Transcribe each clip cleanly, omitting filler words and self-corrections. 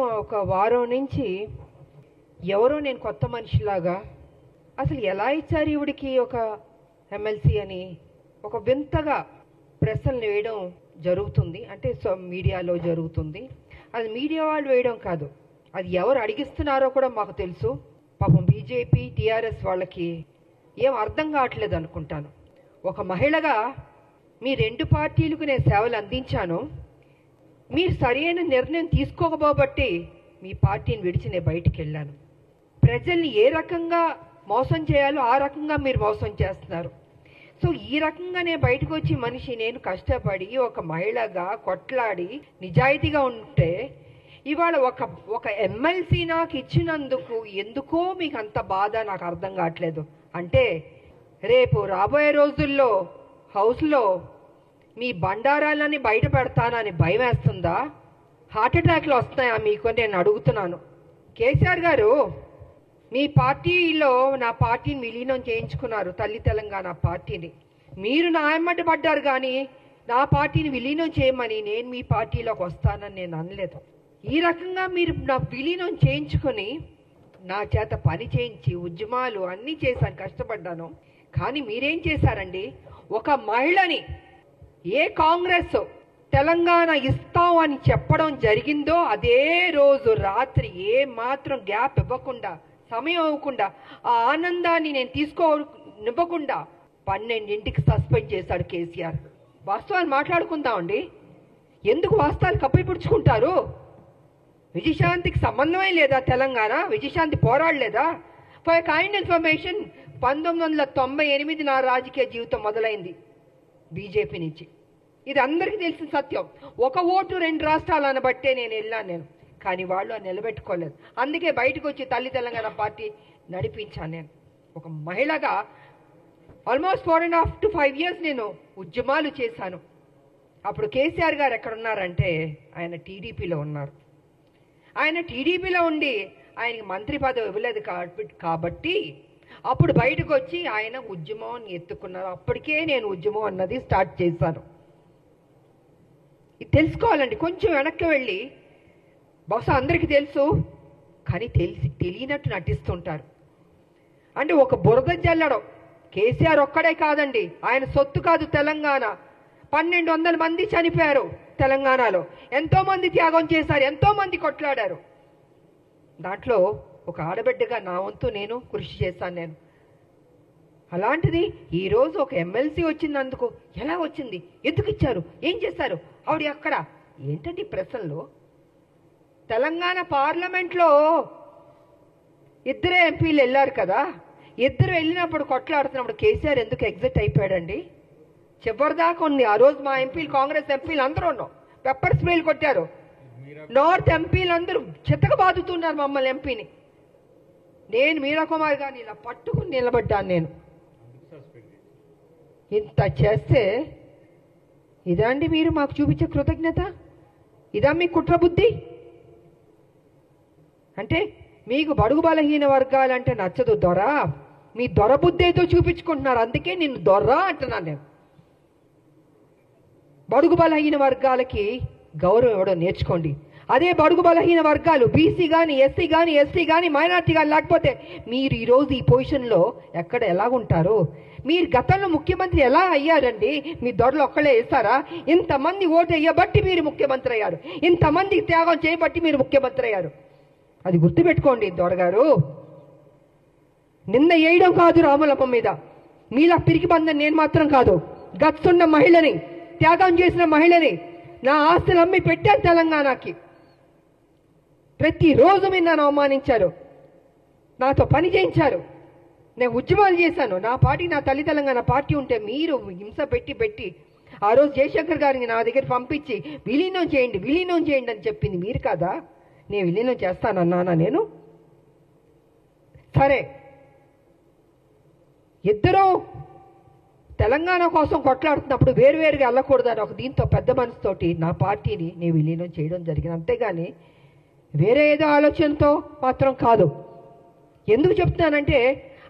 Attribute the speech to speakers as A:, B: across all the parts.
A: ఒక వారం నుంచి ఎవరో నేను కొత్త మనిషిలాగా అసలు ఎలా ఇచ్చారు ఈవిడికి ఒక ఎమ్మెల్సీ అని ఒక వింతగా ప్రశ్నలు వేయడం జరుగుతుంది. అంటే మీడియాలో జరుగుతుంది. అది మీడియా వాళ్ళు వేయడం కాదు, అది ఎవరు అడిగిస్తున్నారో కూడా మాకు తెలుసు. పాపం బీజేపీ టీఆర్ఎస్ వాళ్ళకి ఏం అర్థం కావట్లేదు అనుకుంటాను. ఒక మహిళగా మీ రెండు పార్టీలకు నేను సేవలు అందించాను. మీరు సరైన నిర్ణయం తీసుకోకపోబట్టి మీ పార్టీని విడిచి నేను బయటికి వెళ్ళాను. ప్రజల్ని ఏ రకంగా మోసం చేయాలో ఆ రకంగా మీరు మోసం చేస్తున్నారు. సో ఈ రకంగా నేను బయటకు వచ్చి మనిషి నేను కష్టపడి ఒక మహిళగా కొట్లాడి నిజాయితీగా ఉంటే ఇవాళ ఒక ఎమ్మెల్సీ నాకు ఇచ్చినందుకు ఎందుకో మీకు అంత బాధ నాకు అర్థం కావట్లేదు. అంటే రేపు రాబోయే రోజుల్లో హౌస్లో మీ బండారాలని బయట పెడతానని భయం వేస్తుందా? హార్ట్ అటాక్లు వస్తాయా మీకు నేను అడుగుతున్నాను. కేసీఆర్ గారు మీ పార్టీలో నా పార్టీని విలీనం చేయించుకున్నారు, తల్లి తెలంగాణ పార్టీని. మీరు నా ఎమ్మట పడ్డారు కానీ నా పార్టీని విలీనం చేయమని నేను మీ పార్టీలోకి వస్తానని నేను అనలేదు. ఈ రకంగా మీరు నా విలీనం చేయించుకొని నా చేత పని చేయించి ఉద్యమాలు అన్నీ చేశాను, కష్టపడ్డాను. కానీ మీరేం చేశారండి? ఒక మహిళని ఏ కాంగ్రెస్ తెలంగాణ ఇస్తాం అని చెప్పడం జరిగిందో అదే రోజు రాత్రి ఏ మాత్రం గ్యాప్ ఇవ్వకుండా సమయం ఇవ్వకుండా ఆ ఆనందాన్ని నేను తీసుకోనివ్వకుండా 12ంటికి సస్పెండ్ చేశాడు కేసీఆర్. వాస్తవాలు మాట్లాడుకుందామండి. ఎందుకు వాస్తవాలు కప్పిపుడుచుకుంటారు? విజయశాంతికి సంబంధమే లేదా? తెలంగాణ విజయశాంతి పోరాడలేదా? ఫర్ కైండ్ ఇన్ఫర్మేషన్ 1998 నా రాజకీయ జీవితం మొదలైంది బీజేపీ నుంచి. ఇది అందరికీ తెలిసిన సత్యం. ఒక ఓటు 2 రాష్ట్రాలు అనబట్టే నేను వెళ్ళాను. కానీ వాళ్ళు నిలబెట్టుకోలేదు. అందుకే బయటకు వచ్చి తల్లి తెలంగాణ పార్టీ నడిపించాను. నేను ఒక మహిళగా ఆల్మోస్ట్ 4.5 to 5 years నేను ఉద్యమాలు చేశాను. అప్పుడు కేసీఆర్ గారు ఎక్కడున్నారంటే ఆయన టీడీపీలో ఉన్నారు. ఆయన టీడీపీలో ఉండి ఆయనకి మంత్రి పదవి ఇవ్వలేదు కాబట్టి అప్పుడు బయటకు వచ్చి ఆయన ఉద్యమం ఎత్తుకున్నారు. అప్పటికే నేను ఉద్యమం అన్నది స్టార్ట్ చేశాను. ఇది తెలుసుకోవాలండి. కొంచెం వెనక్కి వెళ్ళి బహుశా అందరికీ తెలుసు కానీ తెలియనట్టు నటిస్తుంటారు. అంటే ఒక బురద జల్లడం కేసీఆర్ ఒక్కడే కాదండి, ఆయన సొత్తు కాదు తెలంగాణ. 1200 మంది చనిపోయారు తెలంగాణలో. ఎంతో మంది త్యాగం చేశారు, ఎంతో మంది కొట్లాడారు. దాంట్లో ఒక ఆడబిడ్డగా నా వంతు నేను కృషి చేశాను. నేను అలాంటిది ఈరోజు ఒక ఎమ్మెల్సీ వచ్చినందుకు ఎలా వచ్చింది, ఎందుకు ఇచ్చారు, ఏం చేశారు, ఆవిడ అక్కడ ఏంటంటే ప్రశ్నలో. తెలంగాణ పార్లమెంట్లో 2 ఎంపీలు వెళ్ళారు కదా, 2 వెళ్ళినప్పుడు కొట్లాడుతున్నప్పుడు కేసీఆర్ ఎందుకు ఎగ్జిట్ అయిపోయాడండి? చివరిదాకా ఉంది. ఆ రోజు మా ఎంపీలు కాంగ్రెస్ ఎంపీలు అందరూ ఉన్నాం, పెప్పర్ స్ప్రేలు కొట్టారు. నార్త్ ఎంపీలు అందరూ చెత్తగా బాదుతున్నారు మమ్మల్ని ఎంపీని. నేను మీరా కుమార్ గారిని ఇలా పట్టుకుని నిలబడ్డాను. నేను ఇంత చేస్తే ఇదా అండి మీరు మాకు చూపించే కృతజ్ఞత? ఇదా మీ కుట్ర బుద్ధి? అంటే మీకు బడుగు బలహీన వర్గాలంటే నచ్చదు దొర, మీ దొర బుద్ధి ఏదో చూపించుకుంటున్నారు. అందుకే నిన్ను దొర అంటున్నాను నేను. బడుగు బలహీన వర్గాలకి గౌరవం ఇవ్వడం నేర్చుకోండి. అదే బడుగు బలహీన వర్గాలు బీసీ కానీ ఎస్సీ కానీ ఎస్టీ కానీ మైనార్టీ కానీ లేకపోతే మీరు ఈరోజు ఈ పొజిషన్లో ఎక్కడ ఎలాగుంటారు? మీరు గతంలో ముఖ్యమంత్రి ఎలా అయ్యారండి? మీ దొరలు ఒక్కళ్ళే వేస్తారా? ఇంతమంది ఓటు వేయబట్టి మీరు ముఖ్యమంత్రి అయ్యారు, ఇంతమంది త్యాగం చేయబట్టి మీరు ముఖ్యమంత్రి అయ్యారు. అది గుర్తుపెట్టుకోండి దొరగారు. నిన్న వేయడం కాదు రాములమ్మ మీద, మీలా పిరికి బంధం నేను మాత్రం కాదు. గచ్చున్న మహిళని, త్యాగం చేసిన మహిళని, నా ఆస్తులు అమ్మి పెట్టాను తెలంగాణకి. ప్రతిరోజు మీరు నన్ను అవమానించారు, నాతో పని చేయించారు, నేను ఉద్యమాలు చేశాను. నా పార్టీ నా తల్లి తెలంగాణ పార్టీ ఉంటే మీరు హింస పెట్టి ఆ రోజు జయశంకర్ గారిని నా దగ్గర పంపించి విలీనం చేయండి అని చెప్పింది మీరు కాదా? నేను విలీనం చేస్తానన్నానా నేను? సరే, ఇద్దరూ తెలంగాణ కోసం కొట్లాడుతున్నప్పుడు వేరువేరుగా వెళ్ళకూడదని ఒక దీంతో పెద్ద మనసుతోటి నా పార్టీని నేను విలీనం చేయడం జరిగింది. అంతేగాని వేరే ఏదో ఆలోచనతో మాత్రం కాదు. ఎందుకు చెప్తున్నానంటే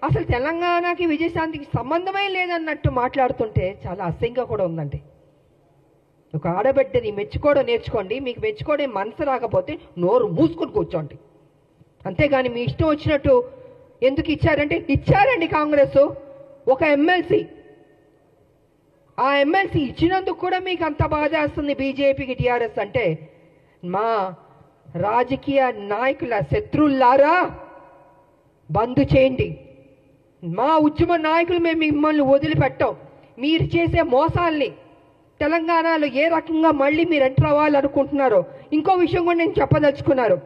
A: అసలు తెలంగాణకి విజయశాంతికి సంబంధమే లేదన్నట్టు మాట్లాడుతుంటే చాలా అసహ్యంగా కూడా ఉందండి. ఒక ఆడబిడ్డని మెచ్చుకోవడం నేర్చుకోండి. మీకు మెచ్చుకోవడం మనసు రాకపోతే నోరు మూసుకొని కూర్చోండి. అంతేగాని మీ ఇష్టం వచ్చినట్టు ఎందుకు ఇచ్చారంటే ఇచ్చారండి కాంగ్రెస్ ఒక ఎమ్మెల్సీ. ఆ ఎమ్మెల్సీ ఇచ్చినందుకు కూడా మీకు అంత బాధ వేస్తుంది బీజేపీకి, టీఆర్ఎస్ అంటే. మా రాజకీయ నాయకుల శత్రువులారా బంద్ చేయండి. మా ఉద్యమ నాయకులు మేము మిమ్మల్ని వదిలిపెట్టాం. మీరు చేసే మోసాల్ని తెలంగాణలో ఏ రకంగా మళ్ళీ మీరు ఎంటర్ అవ్వాలనుకుంటున్నారో ఇంకో విషయం కూడా నేను చెప్పదలుచుకున్నారు.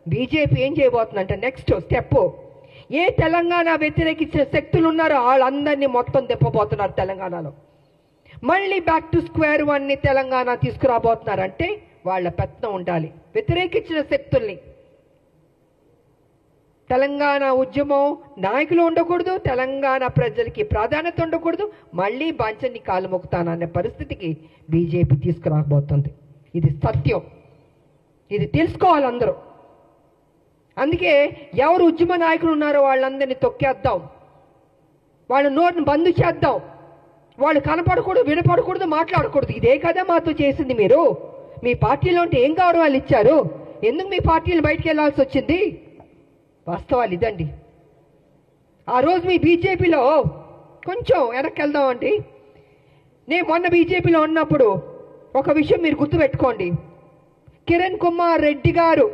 A: బీజేపీ ఏం చేయబోతుందంటే నెక్స్ట్ స్టెప్, ఏ తెలంగాణ వ్యతిరేకించిన శక్తులు ఉన్నారో వాళ్ళందరినీ మొత్తం తిప్పబోతున్నారు తెలంగాణలో. మళ్ళీ బ్యాక్ టు స్క్వేర్ వన్ని తెలంగాణ తీసుకురాబోతున్నారంటే వాళ్ళ పెత్తనం ఉండాలి. వ్యతిరేకించిన శక్తుల్ని, తెలంగాణ ఉద్యమం నాయకులు ఉండకూడదు, తెలంగాణ ప్రజలకి ప్రాధాన్యత ఉండకూడదు, మళ్ళీ బాంచన్ని కాలు మొక్కుతాననే పరిస్థితికి బీజేపీ తీసుకురాబోతుంది. ఇది సత్యం, ఇది తెలుసుకోవాలి అందరూ. అందుకే ఎవరు ఉద్యమ నాయకులు ఉన్నారో వాళ్ళందరినీ తొక్కేద్దాం, వాళ్ళ నోటిని బంద్ చేద్దాం. వాళ్ళు కనపడకూడదు, వినపడకూడదు, మాట్లాడకూడదు. ఇదే కదా మాతో చేసింది మీరు. మీ పార్టీలో ఉంటే ఏం గౌరవాలు ఇచ్చారు? ఎందుకు మీ పార్టీలు బయటికి వెళ్లాల్సి వచ్చింది? వాస్తవాలు ఇదండి. ఆ రోజు మీ బీజేపీలో కొంచెం వెనక్కి వెళ్దామండి. నేను మొన్న బీజేపీలో ఉన్నప్పుడు ఒక విషయం మీరు గుర్తుపెట్టుకోండి. కిరణ్ కుమార్ రెడ్డి గారు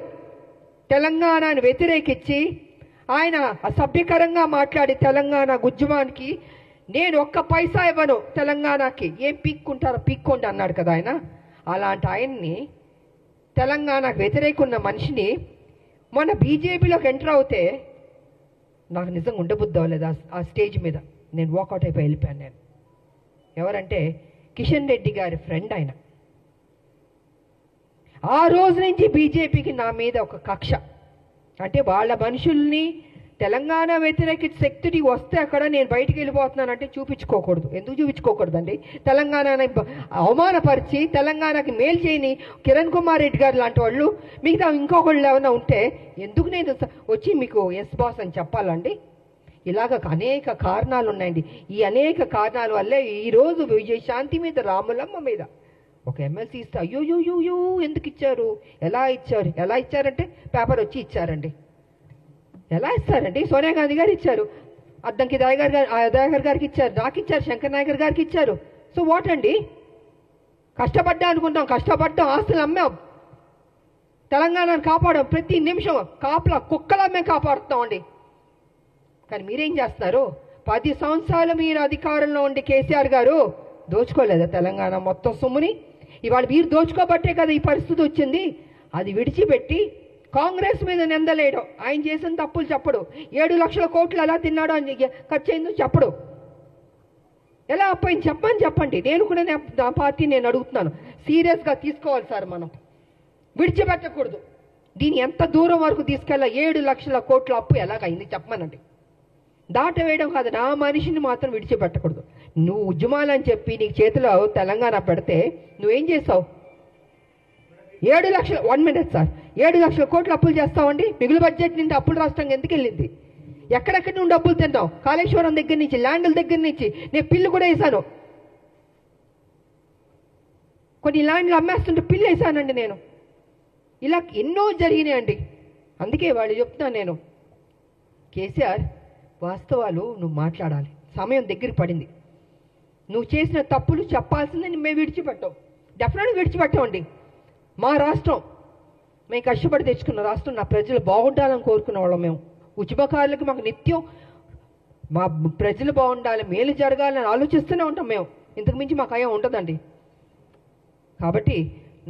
A: తెలంగాణను వ్యతిరేకించి ఆయన అసభ్యకరంగా మాట్లాడి తెలంగాణ ఉద్యమానికి నేను ఒక్క పైసా ఇవ్వను తెలంగాణకి, ఏం పీక్కుంటారో పీక్కోండి అన్నాడు కదా ఆయన. అలాంటి ఆయన్ని, తెలంగాణకు వ్యతిరేక ఉన్న మనిషిని మన బీజేపీలోకి ఎంటర్ అవుతే నాకు నిజంగా ఉండబుద్ధి అవ్వలేదు. ఆ స్టేజ్ మీద నేను వాకౌట్ అయిపోయి వెళ్ళిపోయాను. నేను ఎవరంటే కిషన్ రెడ్డి గారి ఫ్రెండ్ ఆయన. ఆ రోజు నుంచి బీజేపీకి నా మీద ఒక కక్ష. అంటే వాళ్ళ మనుషుల్ని తెలంగాణ వ్యతిరేక శక్తికి వస్తే అక్కడ నేను బయటికి వెళ్ళిపోతున్నానంటే చూపించుకోకూడదు. ఎందుకు చూపించుకోకూడదండి? తెలంగాణని అవమానపరిచి తెలంగాణకి మేలు చేయని కిరణ్ కుమార్ రెడ్డి గారు లాంటి వాళ్ళు మిగతా ఇంకొకళ్ళు ఏమైనా ఉంటే ఎందుకు నేను వచ్చి మీకు ఎస్ బాస్ అని చెప్పాలండి? ఇలాగ అనేక కారణాలు ఉన్నాయండి. ఈ అనేక కారణాల వల్లే ఈరోజు విజయశాంతి మీద, రాములమ్మ మీద ఒక ఎమ్మెల్సీ ఇస్తే అయ్యో ఎందుకు ఇచ్చారు, ఎలా ఇచ్చారంటే పేపర్ వచ్చి ఇచ్చారండి. ఎలా ఇస్తారండి? సోనియా గాంధీ గారు ఇచ్చారు, అద్దంకి దయాకర్ గారికి ఇచ్చారు, నాకు ఇచ్చారు, శంకర్ నాయకర్ గారికి ఇచ్చారు. సో వాట్ అండి? కష్టపడ్డా అనుకుంటాం, కష్టపడ్డాం, ఆస్తులు అమ్మాం, తెలంగాణను కాపాడాం. ప్రతి నిమిషం కాపలా కుక్కలా మేము కాపాడుతామండి. కానీ మీరేం చేస్తున్నారు? 10 సంవత్సరాలు మీరు అధికారంలో ఉండి కేసీఆర్ గారు దోచుకోలేదా తెలంగాణ మొత్తం సొమ్ముని? ఇవాళ మీరు దోచుకోబట్టే కదా ఈ పరిస్థితి వచ్చింది. అది విడిచిపెట్టి కాంగ్రెస్ మీద నిందలేయడం, ఆయన చేసిన తప్పులు చెప్పడు, 7 లక్షల కోట్లు ఎలా తిన్నాడో ఖర్చు అయిందో చెప్పడు, ఎలా అప్పయింది చెప్పండి. నేను కూడా నా పార్టీ నేను అడుగుతున్నాను, సీరియస్గా తీసుకోవాలి సార్. మనం విడిచిపెట్టకూడదు. దీన్ని ఎంత దూరం వరకు తీసుకెళ్ళా? 7 లక్షల కోట్ల అప్పు ఎలాగైంది చెప్పమనండి. దాటవేయడం కాదు, నా మనిషిని మాత్రం విడిచిపెట్టకూడదు. నువ్వు ఉద్యమాలని చెప్పి నీకు చేతిలో తెలంగాణ పెడితే నువ్వేం చేస్తావు? 7 లక్షల 1 మినిట్ సార్, 7 లక్షల కోట్లు అప్పులు చేస్తామండి. మిగులు బడ్జెట్ నుండి అప్పులు రాష్ట్రంగా ఎందుకు వెళ్ళింది? ఎక్కడెక్కడి నుండి డబ్బులు తిన్నావు? కాళేశ్వరం దగ్గర నుంచి, ల్యాండ్ల దగ్గర నుంచి. నేను పిల్లు కూడా వేసాను, కొన్ని ల్యాండ్లు అమ్మేస్తుంటే పిల్లు వేసానండి నేను. ఇలా ఎన్నో జరిగినాయండి. అందుకే వాళ్ళు చెప్తున్నాను నేను, కేసీఆర్ వాస్తవాలు నువ్వు మాట్లాడాలి. సమయం దగ్గర పడింది. నువ్వు చేసిన తప్పులు చెప్పాల్సిందని మేము విడిచిపెట్టాం, డెఫినెట్గా విడిచిపెట్టామండి. మా రాష్ట్రం మేము కష్టపడి తెచ్చుకున్న రాష్ట్రం, నా ప్రజలు బాగుండాలని కోరుకునే వాళ్ళం మేము. ఉద్యమకారులకు మాకు నిత్యం మా ప్రజలు బాగుండాలి, మేలు జరగాలని ఆలోచిస్తూనే ఉంటాం మేము. ఇంతకు మించి మాకు అయ్యా ఉంటుందండి. కాబట్టి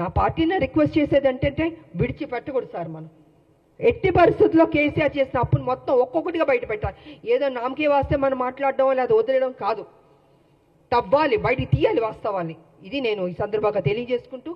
A: నా పార్టీని రిక్వెస్ట్ చేసేది ఏంటంటే విడిచిపెట్టకూడదు సార్. మనం ఎట్టి పరిస్థితుల్లో కేసీఆర్ చేసిన అప్పును మొత్తం ఒక్కొక్కటిగా బయట పెట్టాలి. ఏదో నామకే వాస్తే మనం మాట్లాడడం లేదా వదిలేయడం కాదు, తవ్వాలి, బయటికి తీయాలి వాస్తవాన్ని. ఇది నేను ఈ సందర్భంగా తెలియజేసుకుంటూ